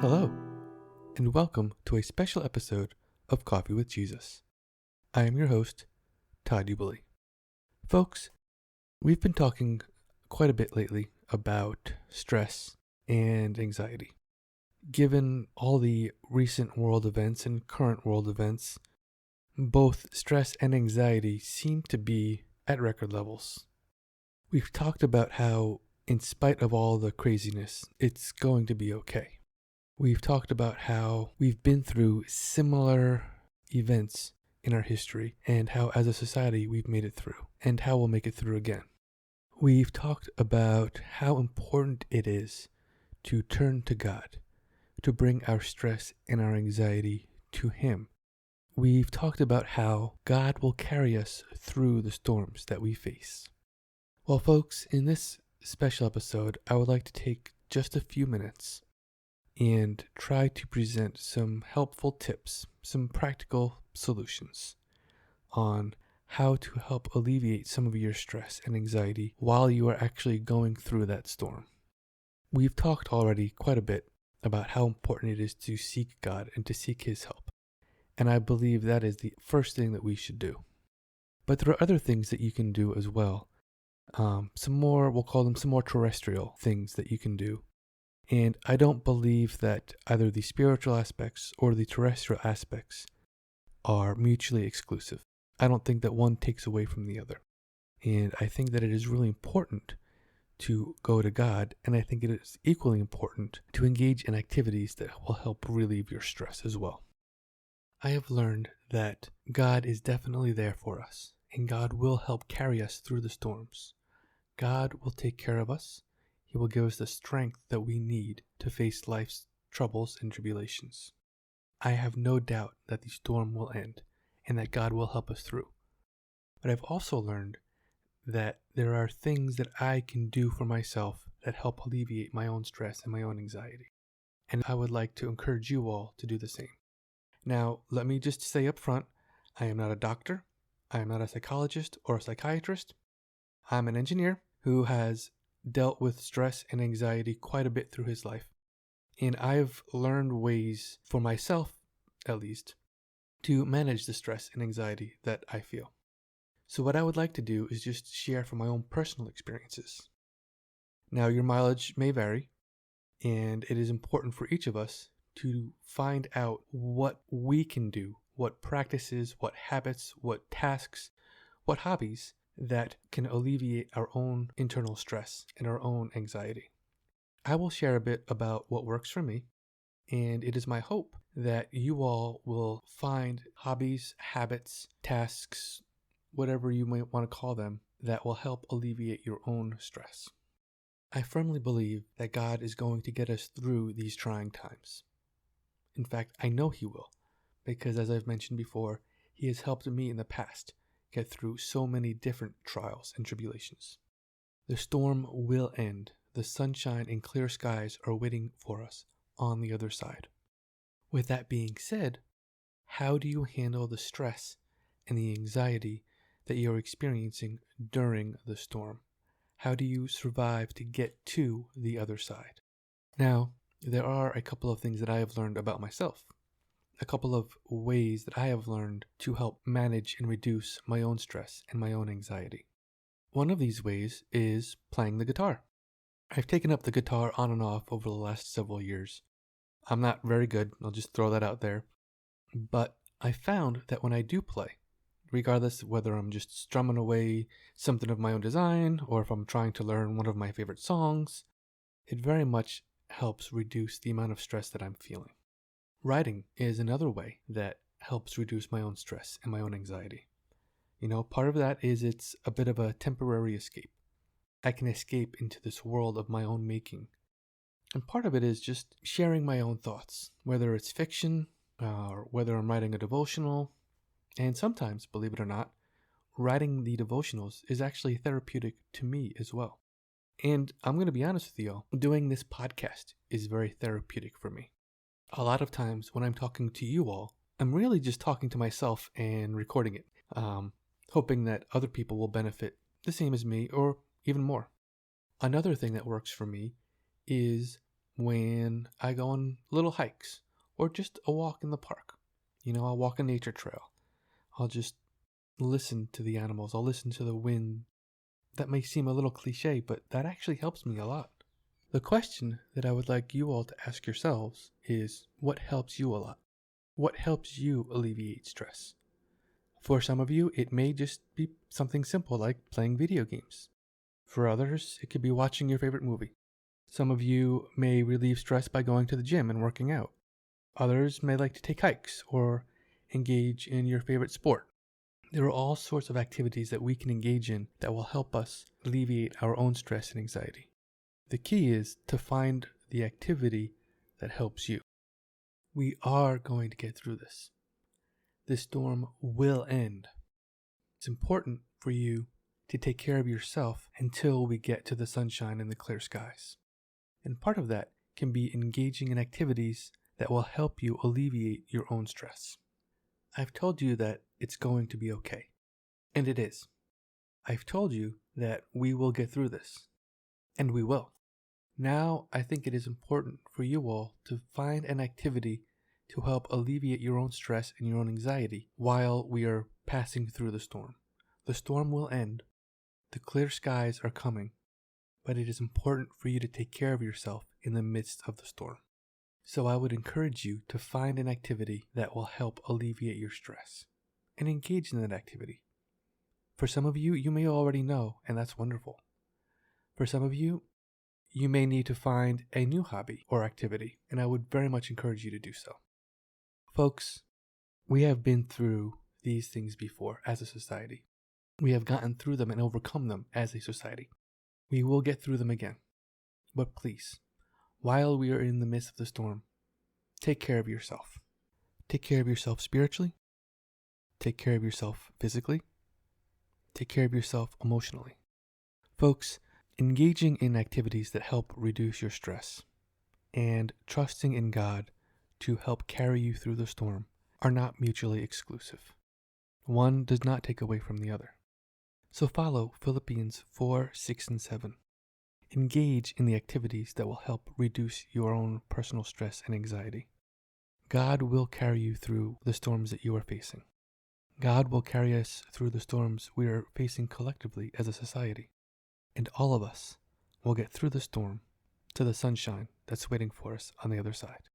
Hello, and welcome to a special episode of Coffee with Jesus. I am your host, Todd Ubeli. Folks, we've been talking quite a bit lately about stress and anxiety. Given all the recent world events and current world events, both stress and anxiety seem to be at record levels. We've talked about how, in spite of all the craziness, it's going to be okay. We've talked about how we've been through similar events in our history and how as a society we've made it through and how we'll make it through again. We've talked about how important it is to turn to God, to bring our stress and our anxiety to Him. We've talked about how God will carry us through the storms that we face. Well, folks, in this special episode, I would like to take just a few minutes and try to present some helpful tips, some practical solutions on how to help alleviate some of your stress and anxiety while you are actually going through that storm. We've talked already quite a bit about how important it is to seek God and to seek His help, and I believe that is the first thing that we should do. But there are other things that you can do as well. We'll call them some more terrestrial things that you can do. And I don't believe that either the spiritual aspects or the terrestrial aspects are mutually exclusive. I don't think that one takes away from the other. And I think that it is really important to go to God, and I think it is equally important to engage in activities that will help relieve your stress as well. I have learned that God is definitely there for us, and God will help carry us through the storms. God will take care of us. He will give us the strength that we need to face life's troubles and tribulations. I have no doubt that the storm will end and that God will help us through. But I've also learned that there are things that I can do for myself that help alleviate my own stress and my own anxiety. And I would like to encourage you all to do the same. Now, let me just say up front, I am not a doctor. I am not a psychologist or a psychiatrist. I'm an engineer who has dealt with stress and anxiety quite a bit through his life. And I've learned ways, for myself at least, to manage the stress and anxiety that I feel. So what I would like to do is just share from my own personal experiences. Now, your mileage may vary, and it is important for each of us to find out what we can do, what practices, what habits, what tasks, what hobbies that can alleviate our own internal stress and our own anxiety. I will share a bit about what works for me, and it is my hope that you all will find hobbies, habits, tasks, whatever you might want to call them, that will help alleviate your own stress. I firmly believe that God is going to get us through these trying times. In fact, I know He will, because as I've mentioned before, He has helped me in the past get through so many different trials and tribulations. The storm will end. The sunshine and clear skies are waiting for us on the other side. With that being said, how do you handle the stress and the anxiety that you're experiencing during the storm? How do you survive to get to the other side? Now, there are a couple of things that I have learned about myself. A couple of ways that I have learned to help manage and reduce my own stress and my own anxiety. One of these ways is playing the guitar. I've taken up the guitar on and off over the last several years. I'm not very good, I'll just throw that out there. But I found that when I do play, regardless of whether I'm just strumming away something of my own design or if I'm trying to learn one of my favorite songs, it very much helps reduce the amount of stress that I'm feeling. Writing is another way that helps reduce my own stress and my own anxiety. Part of that is it's a bit of a temporary escape. I can escape into this world of my own making. And part of it is just sharing my own thoughts, whether it's fiction or whether I'm writing a devotional. And sometimes, believe it or not, writing the devotionals is actually therapeutic to me as well. And I'm going to be honest with you all, doing this podcast is very therapeutic for me. A lot of times when I'm talking to you all, I'm really just talking to myself and recording it, hoping that other people will benefit the same as me or even more. Another thing that works for me is when I go on little hikes or just a walk in the park. I'll walk a nature trail. I'll just listen to the animals. I'll listen to the wind. That may seem a little cliche, but that actually helps me a lot. The question that I would like you all to ask yourselves is, what helps you a lot? What helps you alleviate stress? For some of you, it may just be something simple like playing video games. For others, it could be watching your favorite movie. Some of you may relieve stress by going to the gym and working out. Others may like to take hikes or engage in your favorite sport. There are all sorts of activities that we can engage in that will help us alleviate our own stress and anxiety. The key is to find the activity that helps you. We are going to get through this. This storm will end. It's important for you to take care of yourself until we get to the sunshine and the clear skies. And part of that can be engaging in activities that will help you alleviate your own stress. I've told you that it's going to be okay. And it is. I've told you that we will get through this. And we will. Now, I think it is important for you all to find an activity to help alleviate your own stress and your own anxiety while we are passing through the storm. The storm will end. The clear skies are coming. But it is important for you to take care of yourself in the midst of the storm. So I would encourage you to find an activity that will help alleviate your stress and engage in that activity. For some of you, you may already know, and that's wonderful. For some of you, you may need to find a new hobby or activity, and I would very much encourage you to do so. Folks, we have been through these things before as a society. We have gotten through them and overcome them as a society. We will get through them again. But please, while we are in the midst of the storm, take care of yourself. Take care of yourself spiritually. Take care of yourself physically. Take care of yourself emotionally. Folks, engaging in activities that help reduce your stress and trusting in God to help carry you through the storm are not mutually exclusive. One does not take away from the other. So follow Philippians 4, 6, and 7. Engage in the activities that will help reduce your own personal stress and anxiety. God will carry you through the storms that you are facing. God will carry us through the storms we are facing collectively as a society. And all of us will get through the storm to the sunshine that's waiting for us on the other side.